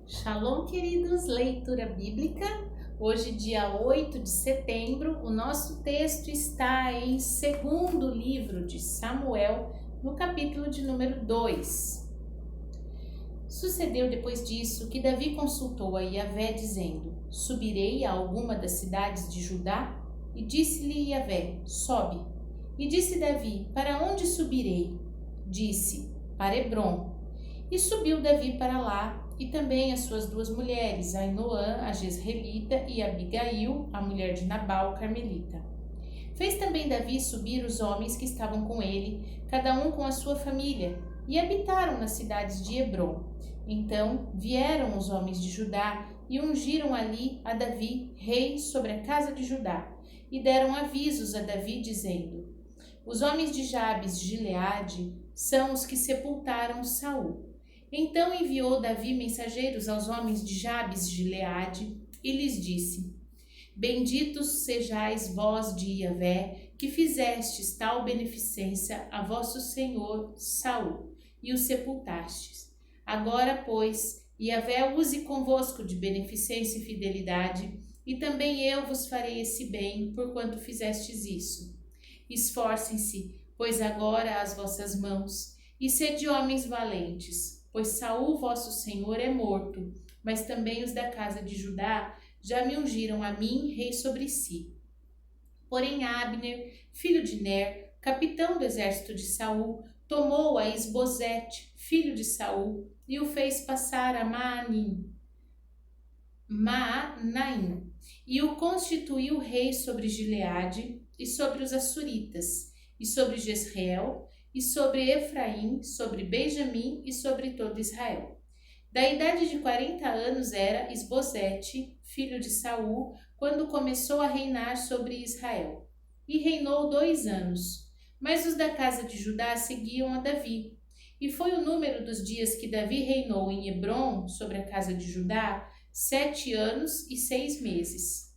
Shalom, queridos, leitura bíblica. Hoje, dia 8 de setembro, o nosso texto está em segundo livro de Samuel, no capítulo de número 2. Sucedeu depois disso que Davi consultou a Yahvé, dizendo: Subirei a alguma das cidades de Judá? E disse-lhe Yahvé: Sobe. E disse Davi: Para onde subirei? Disse: Para Hebrom. E subiu Davi para lá, e também as suas duas mulheres, Ainoã, a Jezreelita, e Abigail, a mulher de Nabal, carmelita. Fez também Davi subir os homens que estavam com ele, cada um com a sua família, e habitaram nas cidades de Hebrom. Então vieram os homens de Judá e ungiram ali a Davi, rei sobre a casa de Judá, e deram avisos a Davi, dizendo: Os homens de Jabes de Gileade são os que sepultaram Saul. Então enviou Davi mensageiros aos homens de Jabes de Gileade e lhes disse: Benditos sejais vós de Yahvé, que fizestes tal beneficência a vosso senhor Saul, e o sepultastes. Agora, pois, Yahvé use convosco de beneficência e fidelidade, e também eu vos farei esse bem, porquanto fizestes isso. Esforcem-se, pois agora as vossas mãos, e sede homens valentes, pois Saul vosso senhor é morto, mas também os da casa de Judá já me ungiram a mim rei sobre si. Porém Abner, filho de Ner, capitão do exército de Saul, tomou a Isbosete, filho de Saul, e o fez passar a Maanaim, e o constituiu rei sobre Gileade e sobre os Assuritas, e sobre Jezreel, e sobre Efraim, sobre Benjamim e sobre todo Israel. Da idade de 40 anos era Isbosete, filho de Saul, quando começou a reinar sobre Israel. E reinou 2 anos. Mas os da casa de Judá seguiam a Davi. E foi o número dos dias que Davi reinou em Hebrom, sobre a casa de Judá, 7 anos e 6 meses.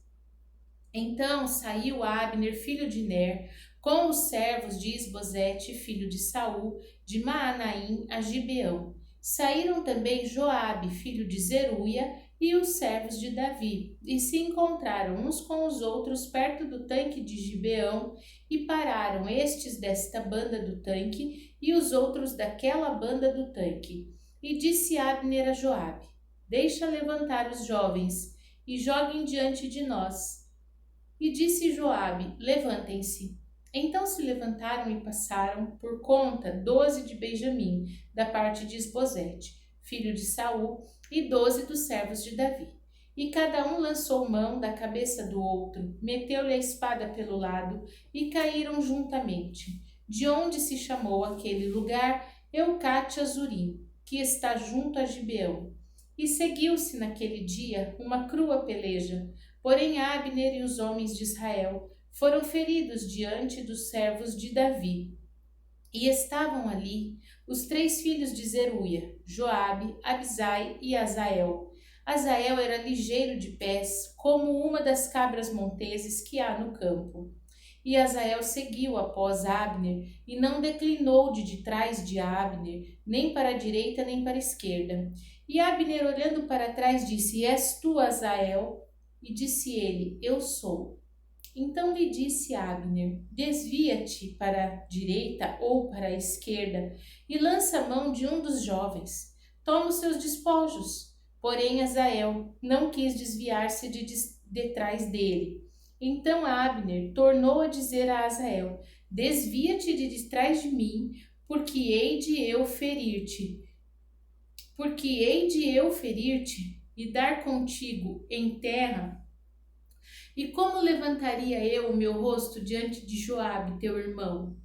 Então saiu Abner, filho de Ner, com os servos de Isbosete, filho de Saul, de Maanaim a Gibeão. Saíram também Joabe, filho de Zeruia, e os servos de Davi, e se encontraram uns com os outros perto do tanque de Gibeão, e pararam estes desta banda do tanque, e os outros daquela banda do tanque. E disse Abner a Joabe: Deixa levantar os jovens, e joguem diante de nós. E disse Joabe: Levantem-se. Então se levantaram e passaram por conta 12 de Benjamim, da parte de Isbosete, filho de Saul, e 12 dos servos de Davi. E cada um lançou mão da cabeça do outro, meteu-lhe a espada pelo lado, e caíram juntamente, de onde se chamou aquele lugar Eucate Azurim, que está junto a Gibeão. E seguiu-se naquele dia uma crua peleja, porém Abner e os homens de Israel foram feridos diante dos servos de Davi. E estavam ali os 3 filhos de Zeruia, Joabe, Abisai e Azael. Azael era ligeiro de pés, como uma das cabras monteses que há no campo. E Azael seguiu após Abner, e não declinou de trás de Abner, nem para a direita nem para a esquerda. E Abner, olhando para trás, disse: És tu, Azael? E disse ele: Eu sou. Então lhe disse Abner: Desvia-te para a direita ou para a esquerda, e lança a mão de um dos jovens. Toma os seus despojos. Porém Azael não quis desviar-se de trás dele. Então Abner tornou a dizer a Azael: Desvia-te de trás de mim, porque hei de eu ferir-te. E dar contigo em terra. E como levantaria eu o meu rosto diante de Joabe, teu irmão?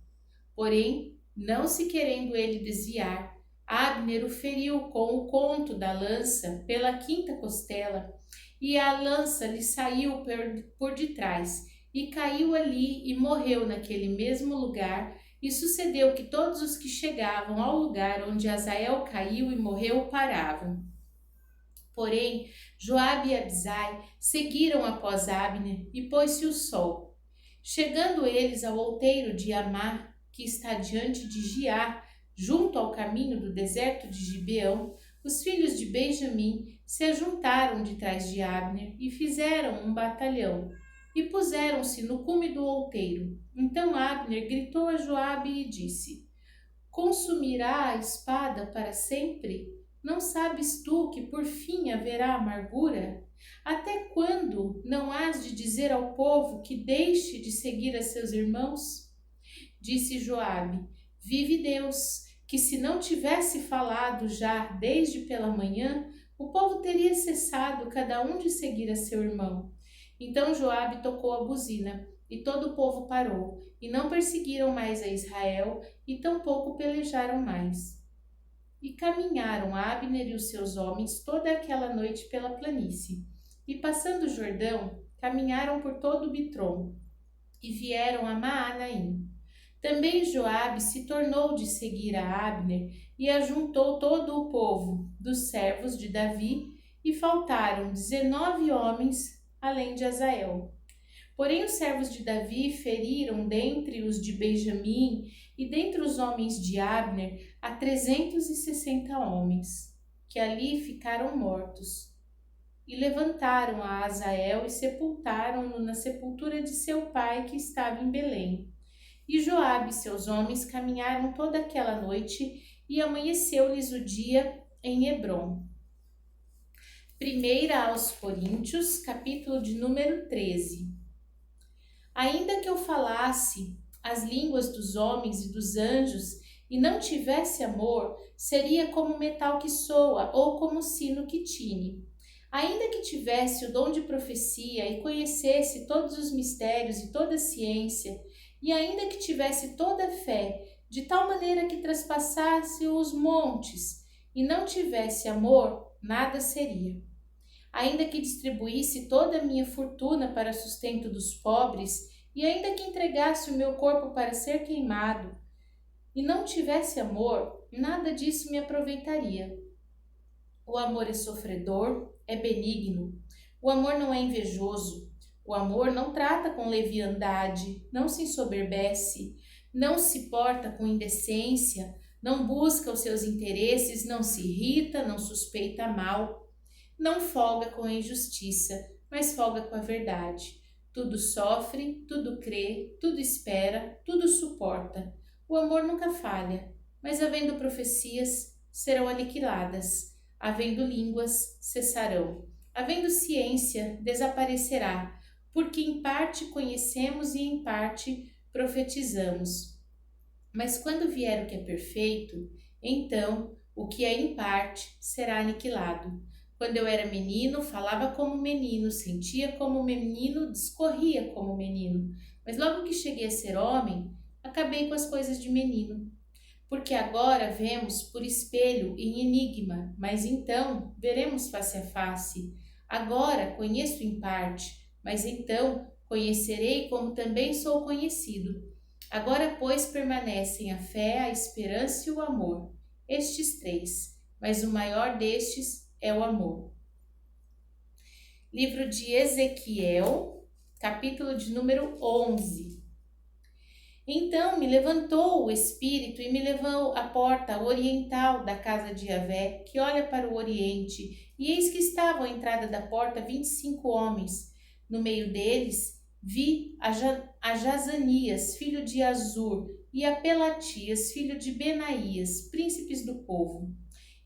Porém, não se querendo ele desviar, Abner o feriu com o conto da lança pela 5ª costela, e a lança lhe saiu por detrás, e caiu ali e morreu naquele mesmo lugar. E sucedeu que todos os que chegavam ao lugar onde Azael caiu e morreu paravam. Porém, Joabe e Abisai seguiram após Abner, e pôs-se o sol. Chegando eles ao outeiro de Amá, que está diante de Giá, junto ao caminho do deserto de Gibeão, os filhos de Benjamim se ajuntaram de trás de Abner e fizeram um batalhão e puseram-se no cume do outeiro. Então Abner gritou a Joabe e disse: Consumirá a espada para sempre? Não sabes tu que por fim haverá amargura? Até quando não hás de dizer ao povo que deixe de seguir a seus irmãos? Disse Joabe: Vive Deus, que se não tivesse falado já desde pela manhã, o povo teria cessado cada um de seguir a seu irmão. Então Joabe tocou a buzina, e todo o povo parou, e não perseguiram mais a Israel, e tampouco pelejaram mais. E caminharam Abner e os seus homens toda aquela noite pela planície. E passando o Jordão, caminharam por todo o Bitrom, e vieram a Maanaim. Também Joabe se tornou de seguir a Abner, e ajuntou todo o povo dos servos de Davi, e faltaram 19 homens, além de Azael. Porém os servos de Davi feriram dentre os de Benjamim e dentre os homens de Abner a 360 homens, que ali ficaram mortos. E levantaram a Azael e sepultaram-no na sepultura de seu pai que estava em Belém. E Joabe e seus homens caminharam toda aquela noite e amanheceu-lhes o dia em Hebrom. 1 aos Coríntios, capítulo de número 13. Ainda que eu falasse as línguas dos homens e dos anjos e não tivesse amor, seria como metal que soa ou como sino que tine. Ainda que tivesse o dom de profecia e conhecesse todos os mistérios e toda a ciência, e ainda que tivesse toda a fé, de tal maneira que traspassasse os montes, e não tivesse amor, nada seria. Ainda que distribuísse toda a minha fortuna para sustento dos pobres, e ainda que entregasse o meu corpo para ser queimado, e não tivesse amor, nada disso me aproveitaria. O amor é sofredor, é benigno. O amor não é invejoso. O amor não trata com leviandade, não se ensoberbece, não se porta com indecência, não busca os seus interesses, não se irrita, não suspeita mal, não folga com a injustiça, mas folga com a verdade. Tudo sofre, tudo crê, tudo espera, tudo suporta. O amor nunca falha, mas havendo profecias, serão aniquiladas. Havendo línguas, cessarão. Havendo ciência, desaparecerá, porque em parte conhecemos e em parte profetizamos. Mas quando vier o que é perfeito, então o que é em parte será aniquilado. Quando eu era menino, falava como menino, sentia como menino, discorria como menino. Mas logo que cheguei a ser homem, acabei com as coisas de menino. Porque agora vemos por espelho em enigma, mas então veremos face a face. Agora conheço em parte, mas então conhecerei como também sou conhecido. Agora, pois, permanecem a fé, a esperança e o amor, estes três, mas o maior destes é o amor. Livro de Ezequiel, capítulo de número 11. Então me levantou o Espírito e me levou à porta oriental da casa de Yahvé, que olha para o oriente, e eis que estavam à entrada da porta 25 homens. No meio deles vi a Jazanias, filho de Azur, e a Pelatias, filho de Benaías, príncipes do povo.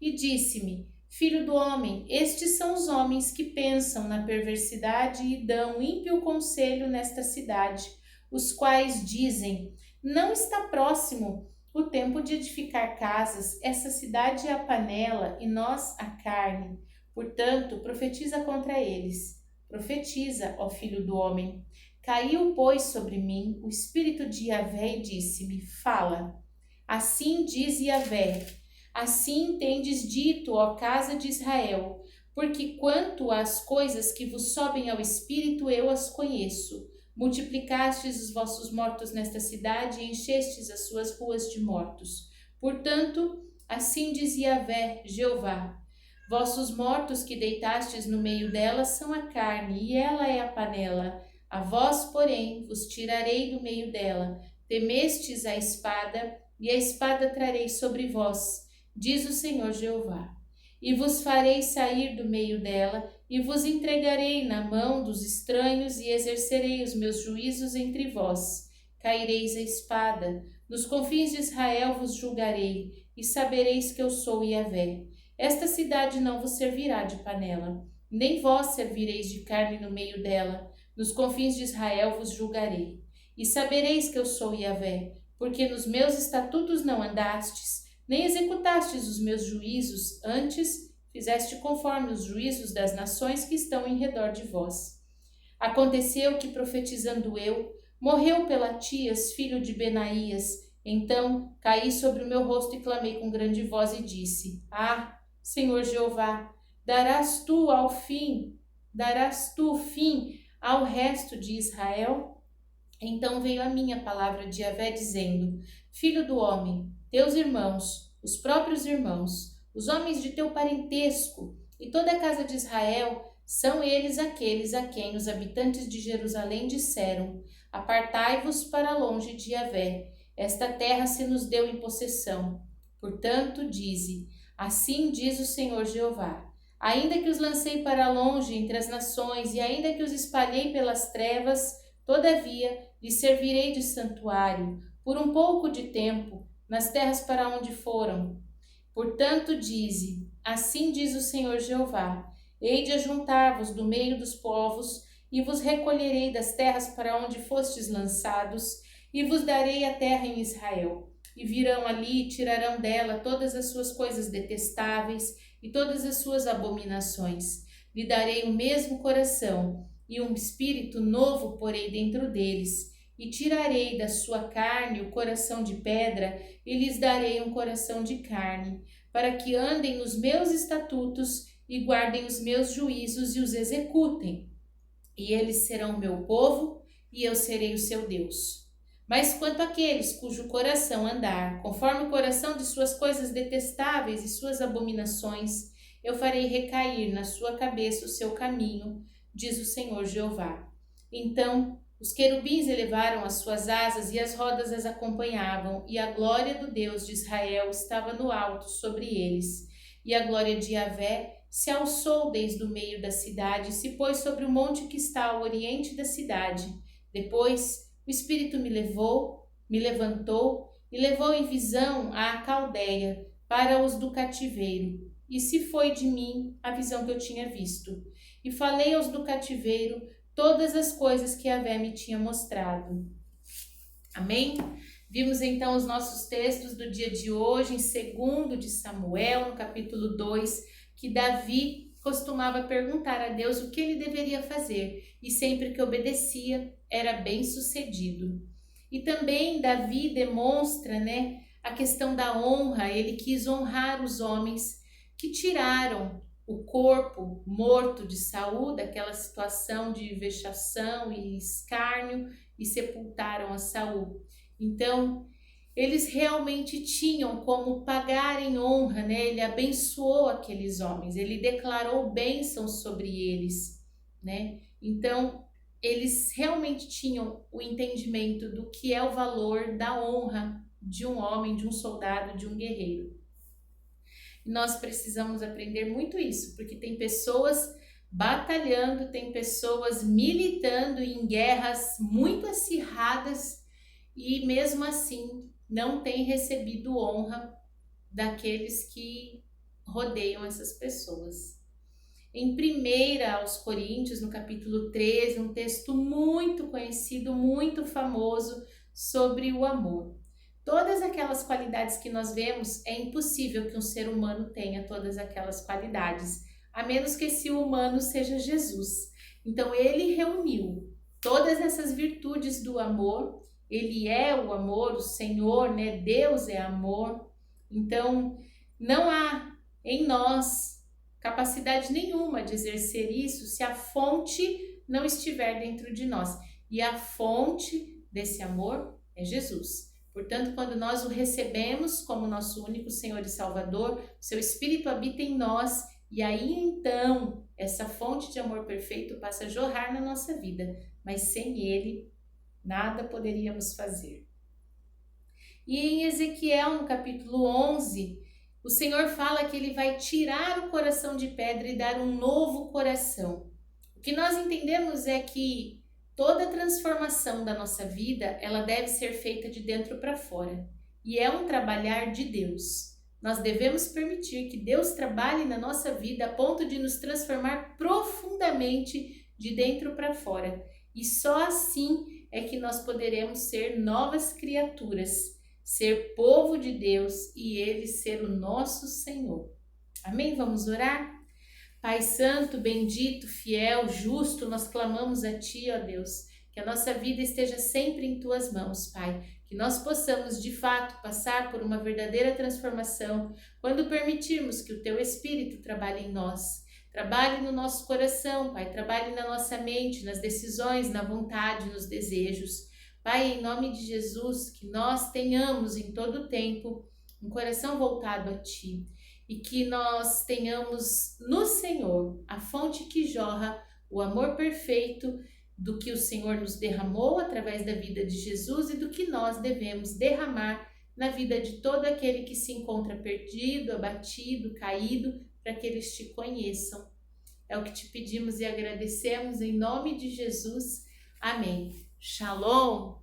E disse-me: Filho do homem, estes são os homens que pensam na perversidade e dão ímpio conselho nesta cidade, os quais dizem: não está próximo o tempo de edificar casas, essa cidade é a panela e nós a carne. Portanto, profetiza contra eles. Profetiza, ó filho do homem. Caiu, pois, sobre mim o espírito de Yahvé e disse-me: fala. Assim diz Yahvé: assim tendes dito, ó casa de Israel, porque quanto às coisas que vos sobem ao espírito, eu as conheço. Multiplicastes os vossos mortos nesta cidade e enchestes as suas ruas de mortos. Portanto, assim diz Yahvé, Jeová: vossos mortos que deitastes no meio dela são a carne, e ela é a panela. A vós, porém, vos tirarei do meio dela. Temestes a espada, e a espada trarei sobre vós, diz o Senhor Jeová. E vos farei sair do meio dela, e vos entregarei na mão dos estranhos, e exercerei os meus juízos entre vós. Caireis a espada, nos confins de Israel vos julgarei, e sabereis que eu sou Yahvé. Esta cidade não vos servirá de panela, nem vós servireis de carne no meio dela. Nos confins de Israel vos julgarei. E sabereis que eu sou Yahvé, porque nos meus estatutos não andastes, nem executastes os meus juízos, antes fizeste conforme os juízos das nações que estão em redor de vós. Aconteceu que, profetizando eu, morreu Pelatias, filho de Benaías. Então caí sobre o meu rosto e clamei com grande voz e disse: Ah, Senhor Jeová, darás tu fim ao resto de Israel? Então veio a mim a palavra de Yahvé, dizendo: Filho do homem, teus irmãos, os próprios irmãos, os homens de teu parentesco e toda a casa de Israel, são eles aqueles a quem os habitantes de Jerusalém disseram: Apartai-vos para longe de Yahvé, esta terra se nos deu em possessão. Portanto, dize: Assim diz o Senhor Jeová: Ainda que os lancei para longe entre as nações, e ainda que os espalhei pelas trevas, todavia lhes servirei de santuário, por um pouco de tempo, nas terras para onde foram. Portanto, dize: Assim diz o Senhor Jeová: Hei de ajuntar-vos do meio dos povos, e vos recolherei das terras para onde fostes lançados, e vos darei a terra em Israel. E virão ali e tirarão dela todas as suas coisas detestáveis e todas as suas abominações. Lhe darei o mesmo coração, e um espírito novo porei dentro deles, e tirarei da sua carne o coração de pedra, e lhes darei um coração de carne, para que andem nos meus estatutos e guardem os meus juízos e os executem. E eles serão meu povo, e eu serei o seu Deus. Mas quanto àqueles cujo coração andar conforme o coração de suas coisas detestáveis e suas abominações, eu farei recair na sua cabeça o seu caminho, diz o Senhor Jeová. Então os querubins elevaram as suas asas e as rodas as acompanhavam, e a glória do Deus de Israel estava no alto sobre eles. E a glória de Yahvé se alçou desde o meio da cidade e se pôs sobre o monte que está ao oriente da cidade. Depois o Espírito me levantou e levou em visão à Caldeia, para os do cativeiro. E se foi de mim a visão que eu tinha visto. E falei aos do cativeiro todas as coisas que Yahvé me tinha mostrado. Amém? Vimos então os nossos textos do dia de hoje, em 2 de Samuel, no capítulo 2, que Davi costumava perguntar a Deus o que ele deveria fazer, e sempre que obedecia, era bem sucedido. E também Davi demonstra, a questão da honra. Ele quis honrar os homens que tiraram o corpo morto de Saul daquela situação de vexação e escárnio e sepultaram a Saul. Então, eles realmente tinham como pagar em honra, Ele abençoou aqueles homens, ele declarou bênçãos sobre eles, Então, eles realmente tinham o entendimento do que é o valor da honra de um homem, de um soldado, de um guerreiro. E nós precisamos aprender muito isso, porque tem pessoas batalhando, tem pessoas militando em guerras muito acirradas e mesmo assim não tem recebido honra daqueles que rodeiam essas pessoas. Em 1 aos Coríntios, no capítulo 13, um texto muito conhecido, muito famoso sobre o amor. Todas aquelas qualidades que nós vemos, é impossível que um ser humano tenha todas aquelas qualidades, a menos que esse humano seja Jesus. Então ele reuniu todas essas virtudes do amor. Ele é o amor, o Senhor, Deus é amor. Então não há em nós capacidade nenhuma de exercer isso se a fonte não estiver dentro de nós. E a fonte desse amor é Jesus. Portanto, quando nós o recebemos como nosso único Senhor e Salvador, o seu Espírito habita em nós, e aí então essa fonte de amor perfeito passa a jorrar na nossa vida, mas sem ele nada poderíamos fazer. E em Ezequiel, no capítulo 11, O Senhor fala que Ele vai tirar o coração de pedra e dar um novo coração. O que nós entendemos é que toda transformação da nossa vida, ela deve ser feita de dentro para fora. E é um trabalhar de Deus. Nós devemos permitir que Deus trabalhe na nossa vida a ponto de nos transformar profundamente de dentro para fora. E só assim é que nós poderemos ser novas criaturas, ser povo de Deus e Ele ser o nosso Senhor. Amém? Vamos orar? Pai Santo, bendito, fiel, justo, nós clamamos a Ti, ó Deus, que a nossa vida esteja sempre em Tuas mãos, Pai, que nós possamos de fato passar por uma verdadeira transformação quando permitirmos que o Teu Espírito trabalhe em nós, trabalhe no nosso coração, Pai, trabalhe na nossa mente, nas decisões, na vontade, nos desejos. Pai, em nome de Jesus, que nós tenhamos em todo o tempo um coração voltado a Ti e que nós tenhamos no Senhor a fonte que jorra o amor perfeito do que o Senhor nos derramou através da vida de Jesus e do que nós devemos derramar na vida de todo aquele que se encontra perdido, abatido, caído, para que eles Te conheçam. É o que Te pedimos e agradecemos em nome de Jesus. Amém. Shalom!